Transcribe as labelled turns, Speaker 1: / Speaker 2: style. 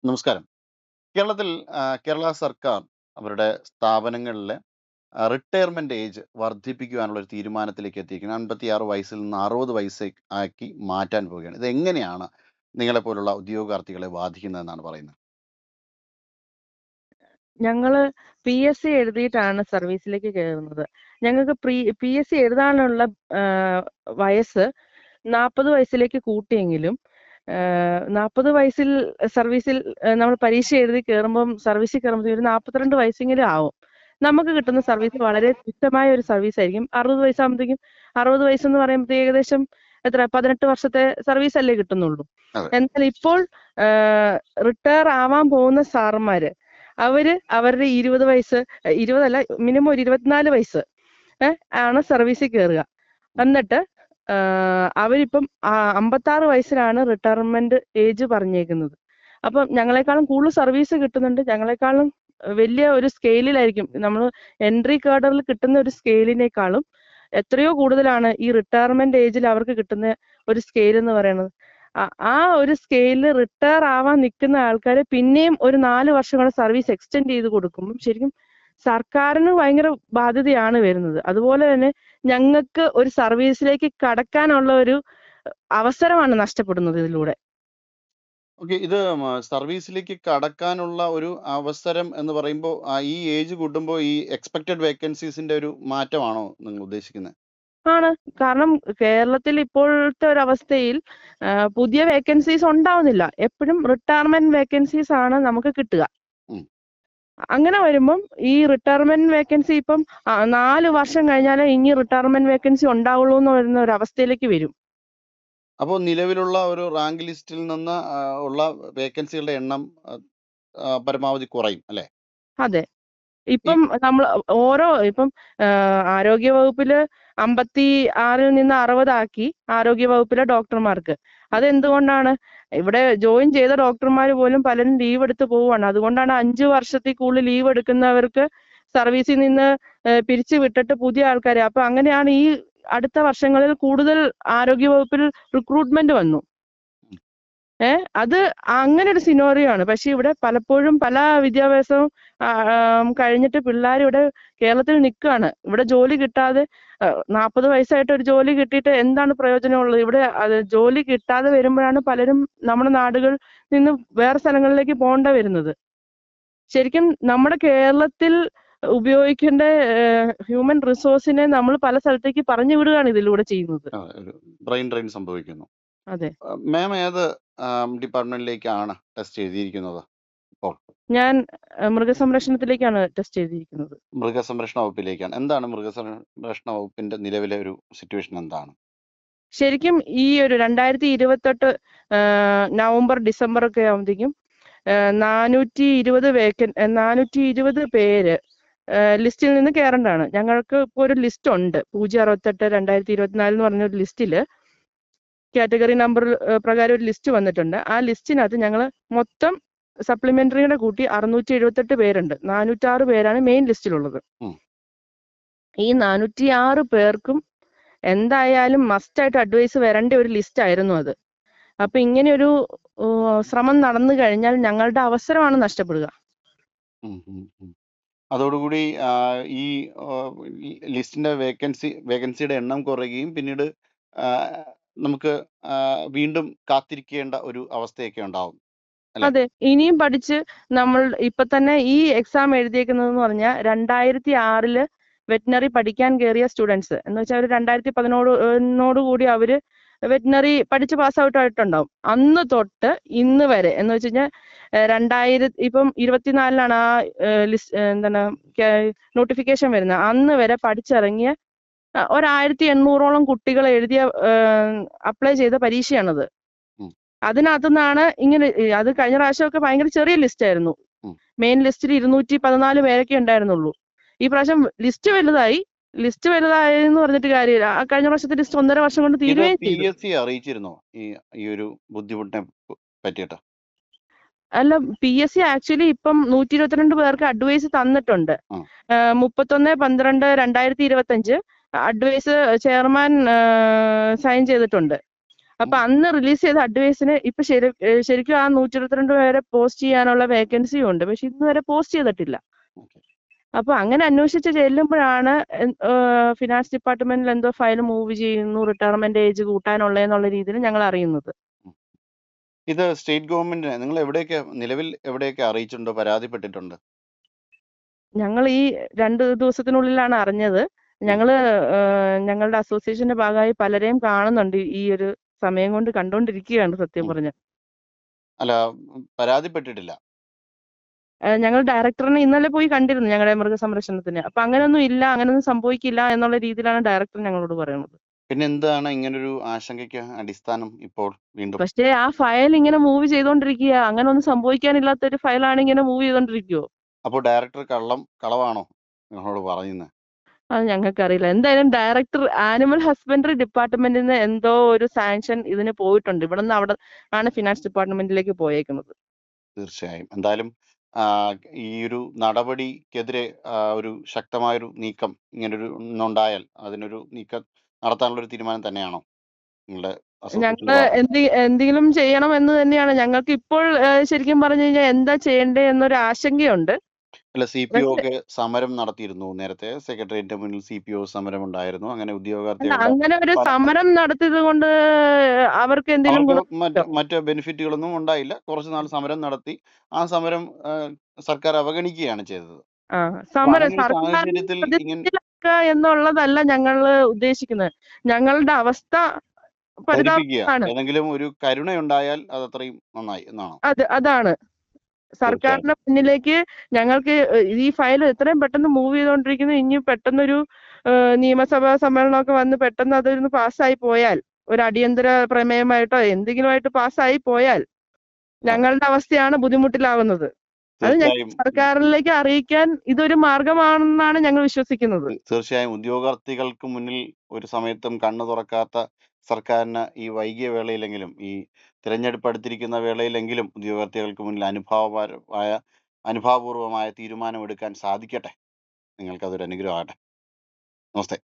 Speaker 1: നമസ്കാരം. കേരളത്തിൽ കേരള സർക്കാർ അവരുടെ സ്ഥാപനങ്ങളിലെ റിട്ടയർമെന്റ് ഏജ് വർദ്ധിപ്പിക്കുവാനുള്ള ഒരു തീരുമാനത്തിലേക്ക് എത്തിയിരിക്കുന്നു. 56 വയസ്സിൽ നിന്ന് 60 വയസ്സ് ആക്കി മാറ്റാൻ പോവുകയാണ്. ഇത് എങ്ങനെയാണ് നിങ്ങളെപ്പോലുള്ള ഉദ്യോഗാർത്ഥികളെ ബാധിക്കുന്നതെന്നാണ് പറയുന്നത്?
Speaker 2: ഞങ്ങള് PSC എഴുതിയിട്ടാണ് സർവീസിലേക്ക് കയറുന്നത്. ഞങ്ങൾക്ക് PSC എഴുതാനുള്ള വയസ്സ് 40 വയസ്സിലേക്ക് കൂട്ടിയെങ്കിലും 40 വയസ്സിൽ സർവീസിൽ നമ്മൾ പരീക്ഷ എഴുതി കയറുമ്പം സർവീസിൽ കയറുമ്പോൾ ഒരു 42 വയസ്സെങ്കിലും ആവും. നമുക്ക് കിട്ടുന്ന സർവീസ് വളരെ തുച്ഛമായ ഒരു സർവീസ് ആയിരിക്കും. 60 വയസ്സാകുമ്പോഴത്തേക്കും 60 വയസ്സെന്ന് പറയുമ്പോഴത്തേക്ക് ഏകദേശം 18 വർഷത്തെ സർവീസ് അല്ലേ കിട്ടുന്നുള്ളൂ.
Speaker 1: അതെ.
Speaker 2: എന്നാൽ ഇപ്പോൾ റിട്ടയർ ആവാൻ പോകുന്ന സാറന്മാര് അവരുടെ 20 വയസ്സ് 20 മിനിമം ഒരു 24 വയസ്സ് ആണ് സർവീസിൽ കയറുക. എന്നിട്ട് അവരിപ്പം 56 വയസ്സിലാണ് റിട്ടയർമെന്റ് ഏജ് പറഞ്ഞേക്കുന്നത്. അപ്പം ഞങ്ങളെക്കാളും കൂടുതൽ സർവീസ് കിട്ടുന്നുണ്ട്. ഞങ്ങളെക്കാളും വലിയ ഒരു സ്കെയിലിലായിരിക്കും നമ്മൾ എൻട്രി കാഡറിൽ കിട്ടുന്ന ഒരു സ്കെയിലിനേക്കാളും എത്രയോ കൂടുതലാണ് ഈ റിട്ടയർമെന്റ് ഏജിൽ അവർക്ക് കിട്ടുന്ന ഒരു സ്കെയിൽ എന്ന് പറയുന്നത്. ആ ഒരു സ്കെയിലിൽ റിട്ടയർ ആവാൻ നിൽക്കുന്ന ആൾക്കാരെ പിന്നെയും ഒരു 4 വർഷം കൂടെ സർവീസ് എക്സ്റ്റെൻഡ് ചെയ്ത് കൊടുക്കുമ്പോൾ ശരിക്കും സർക്കാരിന് ഭയങ്കര ബാധ്യതയാണ് വരുന്നത്. അതുപോലെ തന്നെ ഞങ്ങൾക്ക് ഒരു സർവീസിലേക്ക് കടക്കാനുള്ള ഒരു അവസരമാണ് നഷ്ടപ്പെടുന്നത് ഇതിലൂടെ.
Speaker 1: ഓക്കെ. ഇത് സർവീസിലേക്ക് കടക്കാനുള്ള ഒരു അവസരം എന്ന് പറയുമ്പോൾ ഈ ഏജ് കൂട്ടുമ്പോൾ ഈ എക്സ്പെക്റ്റഡ് വേക്കൻസീസിന്റെ ഒരു മാറ്റമാണോ നിങ്ങൾ ഉദ്ദേശിക്കുന്നത്?
Speaker 2: ആണ്. കാരണം കേരളത്തിൽ ഇപ്പോഴത്തെ ഒരു അവസ്ഥയിൽ പുതിയ വേക്കൻസീസ് ഉണ്ടാവുന്നില്ല. എപ്പോഴും റിട്ടയർമെന്റ് വേക്കൻസീസ് ആണ് നമുക്ക് കിട്ടുക. അങ്ങനെ വരുമ്പം ഈ റിട്ടയർമെന്റ് വേക്കൻസി ഇപ്പം 4 വർഷം കഴിഞ്ഞാലേ ഇനി റിട്ടയർമെന്റ് വേക്കൻസി ഉണ്ടാവുള്ളൂ എന്ന് വരുന്ന ഒരു അവസ്ഥയിലേക്ക് വരും.
Speaker 1: അപ്പോൾ നിലവിലുള്ള ഒരു റാങ്ക് ലിസ്റ്റിൽ നിന്ന് ഉള്ള വേക്കൻസികളുടെ എണ്ണം പരമാവധി കുറയും അല്ലേ?
Speaker 2: അതെ. ഇപ്പം നമ്മൾ ഇപ്പം ആരോഗ്യ വകുപ്പില് 56 നിന്ന് 60 ആക്കി ആരോഗ്യ വകുപ്പിലെ ഡോക്ടർമാർക്ക്. അതെന്തുകൊണ്ടാണ്? ഇവിടെ ജോയിൻ ചെയ്ത ഡോക്ടർമാർ പോലും പലരും ലീവ് എടുത്ത് പോവുകയാണ്. അതുകൊണ്ടാണ് 5 വർഷത്തിൽ കൂടുതൽ ലീവ് എടുക്കുന്നവർക്ക് സർവീസിൽ നിന്ന് പിരിച്ചു വിട്ടിട്ട് പുതിയ ആൾക്കാരെ. അപ്പൊ അങ്ങനെയാണ് ഈ അടുത്ത വർഷങ്ങളിൽ കൂടുതൽ ആരോഗ്യ വകുപ്പിൽ റിക്രൂട്ട്മെന്റ് വന്നു. അത് അങ്ങനെ ഒരു സിനോറിയോ ആണ്. പക്ഷെ ഇവിടെ പലപ്പോഴും പല വിദ്യാഭ്യാസവും കഴിഞ്ഞിട്ട് പിള്ളേർ ഇവിടെ കേരളത്തിൽ നിൽക്കുകയാണ്. ഇവിടെ ജോലി കിട്ടാതെ 40 വയസ്സായിട്ട് ഒരു ജോലി കിട്ടിയിട്ട് എന്താണ് പ്രയോജനമുള്ളത്? ഇവിടെ ജോലി കിട്ടാതെ വരുമ്പോഴാണ് പലരും നമ്മുടെ നാടുകളിൽ നിന്ന് വേറെ സ്ഥലങ്ങളിലേക്ക് പോകേണ്ട വരുന്നത്. ശരിക്കും നമ്മുടെ കേരളത്തിൽ ഉപയോഗിക്കേണ്ട ഹ്യൂമൻ റിസോഴ്സിനെ നമ്മൾ പല സ്ഥലത്തേക്ക് പറഞ്ഞു വിടുകയാണ് ഇതിലൂടെ ചെയ്യുന്നത്.
Speaker 1: ബ്രെയിൻ ഡ്രെയിൻ സംഭവിക്കുന്നു.
Speaker 2: അതെ.
Speaker 1: മാം ഏത് ഡിപ്പാർട്ട്മെന്റിലേക്കാണ് ടെസ്റ്റ് എഴുതിയിരിക്കുന്നത് ഇപ്പോൾ?
Speaker 2: ഞാൻ മൃഗസംരക്ഷണത്തിലേക്കാണ് ടെസ്റ്റ് ചെയ്തിരിക്കുന്നത്.
Speaker 1: മൃഗസംരക്ഷണ വകുപ്പിലേക്കാണ്. എന്താണ് മൃഗസംരക്ഷണ വകുപ്പിന്റെ നിലവിലെ ഒരു സിറ്റുവേഷൻ എന്താണ്?
Speaker 2: ശരിക്കും ഈ ഒരു 2028 നവംബർ ഡിസംബർ ഒക്കെ ആവുമ്പോഴത്തേക്കും 420 പേര് ലിസ്റ്റിൽ നിന്ന് കയറേണ്ടതാണ്. ഞങ്ങൾക്ക് ഇപ്പോൾ ഒരു ലിസ്റ്റ് ഉണ്ട്. 068 2024 എന്ന് പറഞ്ഞ ഒരു ലിസ്റ്റില് കാറ്റഗറി നമ്പർ പ്രകാരം ഒരു ലിസ്റ്റ് വന്നിട്ടുണ്ട്. ആ ലിസ്റ്റിനകത്ത് ഞങ്ങൾ മൊത്തം സപ്ലിമെന്ററിയുടെ കൂട്ടി 678 പേരുണ്ട്. 406 പേരാണ് മെയിൻ ലിസ്റ്റിലുള്ളത്. ഈ 406 പേർക്കും എന്തായാലും മസ്റ്റായിട്ട് അഡ്വൈസ് വരേണ്ട ഒരു ലിസ്റ്റ് ആയിരുന്നു അത്. അപ്പൊ ഇങ്ങനെ ഒരു ശ്രമം നടന്നു കഴിഞ്ഞാൽ ഞങ്ങളുടെ അവസരമാണ് നഷ്ടപ്പെടുക.
Speaker 1: അതോടുകൂടി ഈ ലിസ്റ്റിന്റെ വേക്കൻസിയുടെ എണ്ണം കുറയുകയും പിന്നീട് നമുക്ക് വീണ്ടും കാത്തിരിക്കേണ്ട ഒരു അവസ്ഥയൊക്കെ ഉണ്ടാവും.
Speaker 2: അതെ. ഇനിയും പഠിച്ച് നമ്മൾ ഇപ്പൊ തന്നെ ഈ എക്സാം എഴുതിയേക്കുന്നതെന്ന് പറഞ്ഞാൽ 2006 വെറ്റിനറി പഠിക്കാൻ കയറിയ സ്റ്റുഡൻസ് എന്ന് വെച്ചാൽ അവർ 2011 കൂടി അവര് വെറ്റിനറി പഠിച്ച് പാസ് ഔട്ട് ആയിട്ടുണ്ടാവും. അന്ന് തൊട്ട് ഇന്ന് വരെ എന്ന് വെച്ച് കഴിഞ്ഞാൽ 2024 ആ ലിസ്റ്റ് നോട്ടിഫിക്കേഷൻ വരുന്നത്. അന്ന് വരെ പഠിച്ചിറങ്ങിയ 1800ഓളം കുട്ടികൾ എഴുതിയ അപ്ലൈ ചെയ്ത പരീക്ഷയാണത്. അതിനകത്തുനിന്നാണ് ഇങ്ങനെ. അത് കഴിഞ്ഞ പ്രാവശ്യമൊക്കെ ഭയങ്കര ചെറിയ ലിസ്റ്റ് ആയിരുന്നു. മെയിൻ ലിസ്റ്റിൽ 214 പേരൊക്കെ ഉണ്ടായിരുന്നുള്ളൂ. ഈ പ്രാവശ്യം ലിസ്റ്റ് വലുതായി എന്ന് പറഞ്ഞിട്ട് കാര്യമില്ല. കഴിഞ്ഞ പ്രാവശ്യത്തെ ലിസ്റ്റ് 1.5 വർഷം കൊണ്ട് തീരുകയും ചെയ്തു.
Speaker 1: PSC അറിയിച്ചിരുന്നോ ഈ ഒരു ബുദ്ധിമുട്ടിനെ പറ്റിയിട്ട്?
Speaker 2: അല്ല, PSC ആക്ച്വലി ഇപ്പം 122 പേർക്ക് അഡ്വൈസ് തന്നിട്ടുണ്ട്. 31/12/2025 അഡ്വൈസ് ചെയർമാൻ സൈൻ ചെയ്തിട്ടുണ്ട്. അപ്പൊ
Speaker 1: ഉം.
Speaker 2: അന്ന് റിലീസ് ചെയ്ത അഡ്വൈസിന് ഇപ്പൊ ശരിക്കും ആ 122 പേരെ പോസ്റ്റ് ചെയ്യാനുള്ള വേക്കൻസിയും ഉണ്ട്. പക്ഷെ ഇന്ന് വരെ പോസ്റ്റ് ചെയ്തിട്ടില്ല.
Speaker 1: ഓക്കെ.
Speaker 2: അപ്പൊ അങ്ങനെ അന്വേഷിച്ച് ചെല്ലുമ്പോഴാണ് ഫിനാൻസ് ഡിപ്പാർട്ട്മെന്റിൽ എന്തോ ഫയൽ മൂവ് ചെയ്യുന്നു, റിട്ടയർമെന്റ് ഏജ് കൂട്ടാനുള്ളതെന്നുള്ള രീതിയിൽ ഞങ്ങൾ അറിയുന്നത്.
Speaker 1: ഉം. ഇത് സ്റ്റേറ്റ് ഗവൺമെന്റിനെ നിങ്ങൾ നിലവിൽ എവിടെയൊക്കെ അറിയിച്ചിട്ടുണ്ടോ, പരാതിപ്പെട്ടിട്ടുണ്ട്?
Speaker 2: ഞങ്ങൾ ഈ 2 ദിവസത്തിനുള്ളിലാണ് അറിഞ്ഞത്.
Speaker 1: ഉം.
Speaker 2: ഞങ്ങള് ഞങ്ങളുടെ അസോസിയേഷന്റെ ഭാഗമായി പലരെയും കാണുന്നുണ്ട്. ഈ ഒരു സമയം കൊണ്ട് കണ്ടോണ്ടിരിക്കുകയാണ് സത്യം
Speaker 1: ഉം.
Speaker 2: പറഞ്ഞ.
Speaker 1: അല്ല, പരാതിപ്പെട്ടിട്ടില്ല.
Speaker 2: ഞങ്ങൾ ഡയറക്ടറിനെ ഇന്നലെ പോയി കണ്ടിരുന്നു ഞങ്ങളുടെ മൃഗസംരക്ഷണത്തിന്. അപ്പൊ അങ്ങനെയൊന്നും ഇല്ല, അങ്ങനെയൊന്നും സംഭവിക്കില്ല എന്നുള്ള രീതിയിലാണ് ഡയറക്ടർ ഞങ്ങളോട് പറയുന്നത്.
Speaker 1: പിന്നെ എന്താണ് ഇങ്ങനൊരു ആശങ്കയ്ക്ക് അടിസ്ഥാനം ഇപ്പോൾ വീണ്ടും?
Speaker 2: പക്ഷേ ആ ഫയൽ ഇങ്ങനെ മൂവ് ചെയ്തോണ്ടിരിക്കുക. അങ്ങനെ ഒന്നും സംഭവിക്കാനില്ലാത്ത ഒരു ഫയലാണ് ഇങ്ങനെ മൂവ് ചെയ്തോണ്ടിരിക്കുവോ?
Speaker 1: അപ്പോൾ ഡയറക്ടർ കളവാണോ നിങ്ങളോട് പറയുന്നത്?
Speaker 2: അത് ഞങ്ങൾക്കറിയില്ല. എന്തായാലും ഡയറക്ടർ ആനിമൽ ഹസ്ബൻഡറി ഡിപ്പാർട്ട്മെന്റിൽ നിന്ന് എന്തോ ഒരു സാങ്ഷൻ ഇതിന് പോയിട്ടുണ്ട്. ഇവിടെ നിന്ന് അവിടെ ആണ് ഫിനാൻസ് ഡിപ്പാർട്ട്മെന്റിലേക്ക് പോയേക്കുന്നത്.
Speaker 1: തീർച്ചയായും. എന്തായാലും ഈ ഒരു നടപടിക്കെതിരെ ഒരു ശക്തമായൊരു നീക്കം ഇങ്ങനൊരു ഒന്നുണ്ടായാൽ അതിനൊരു നീക്കം നടത്താനുള്ളൊരു തീരുമാനം തന്നെയാണോ നിങ്ങളുടെ അസോസിയേഷന്റെ
Speaker 2: ഞങ്ങള്
Speaker 1: ഭാഗത്ത്?
Speaker 2: എന്തെങ്കിലും ചെയ്യണം എന്ന് തന്നെയാണ് ഞങ്ങൾക്ക് ഇപ്പോൾ ശരിക്കും പറഞ്ഞു കഴിഞ്ഞാൽ എന്താ ചെയ്യേണ്ടത് എന്നൊരു ആശങ്കയുണ്ട്.
Speaker 1: അല്ല, CPO
Speaker 2: പക്ഷെ
Speaker 1: ഒക്കെ സമരം നടത്തിയിരുന്നു നേരത്തെ. സെക്രട്ടേറിയറ്റിന്റെ മുന്നിൽ CPO സമരം ഉണ്ടായിരുന്നു. അങ്ങനെ
Speaker 2: അല്ല,
Speaker 1: ഉദ്യോഗാർത്ഥികളുടെ
Speaker 2: അങ്ങനെ ഒരു
Speaker 1: പല
Speaker 2: സമരം നടത്തിയത് കൊണ്ട് അവർക്ക് എന്തെങ്കിലും
Speaker 1: അവർക്ക്
Speaker 2: ഗുണം?
Speaker 1: മറ്റ് ബെനിഫിറ്റുകളൊന്നും ഉണ്ടായില്ല. കുറച്ച് നാൾ സമരം നടത്തി. ആ സമരം സർക്കാർ അവഗണിക്കുകയാണ് ചെയ്തത്.
Speaker 2: ആ
Speaker 1: അപ്പൊ
Speaker 2: സമരം
Speaker 1: അങ്ങനെ ഒരു
Speaker 2: സർക്കാരിനെ
Speaker 1: സാഹചര്യത്തിൽ
Speaker 2: പ്രതിസന്ധിയിലാക്കുക എന്നുള്ളതല്ല ഞങ്ങള് ഉദ്ദേശിക്കുന്നത്. ഞങ്ങളുടെ അവസ്ഥ
Speaker 1: ധരിപ്പിക്കുക,
Speaker 2: പരിതാപമാണ്.
Speaker 1: ഏതെങ്കിലും ഒരു കരുണയുണ്ടായാൽ അത് അത്രയും നന്നായി എന്നാണോ?
Speaker 2: അതാണ്
Speaker 1: തീർച്ചയായും.
Speaker 2: സർക്കാരിന്റെ മുന്നിലേക്ക് ഞങ്ങൾക്ക് ഈ ഫയൽ എത്രയും പെട്ടെന്ന് മൂവ് ചെയ്തുകൊണ്ടിരിക്കുന്നു. ഇനി പെട്ടെന്നൊരു നിയമസഭാ സമ്മേളനമൊക്കെ വന്ന് പെട്ടെന്ന് അതൊന്ന് പാസ്സായി പോയാൽ, ഒരു അടിയന്തര പ്രമേയമായിട്ടോ എന്തെങ്കിലുമായിട്ട് പാസ്സായി പോയാൽ
Speaker 1: അതെ,
Speaker 2: ഞങ്ങളുടെ അവസ്ഥയാണ് ബുദ്ധിമുട്ടിലാവുന്നത്. അത് ഞങ്ങൾ
Speaker 1: തീർച്ചയായും.
Speaker 2: സർക്കാരിലേക്ക് അറിയിക്കാൻ ഇതൊരു മാർഗമാണെന്നാണ് ഞങ്ങൾ വിശ്വസിക്കുന്നത്.
Speaker 1: തീർച്ചയായും ഉദ്യോഗാർത്ഥികൾക്ക് മുന്നിൽ ഒരു സമയത്തും കണ്ണു തുറക്കാത്ത സർക്കാരിന് ഈ വൈകിയ വേളയിലെങ്കിലും, ഈ തിരഞ്ഞെടുപ്പ് അടുത്തിരിക്കുന്ന വേളയിലെങ്കിലും ഉദ്യോഗാർത്ഥികൾക്ക് മുന്നിൽ അനുഭാവപൂർവമായ തീരുമാനമെടുക്കാൻ സാധിക്കട്ടെ. നിങ്ങൾക്കതൊരു അനുഗ്രഹമാകട്ടെ. നമസ്തേ.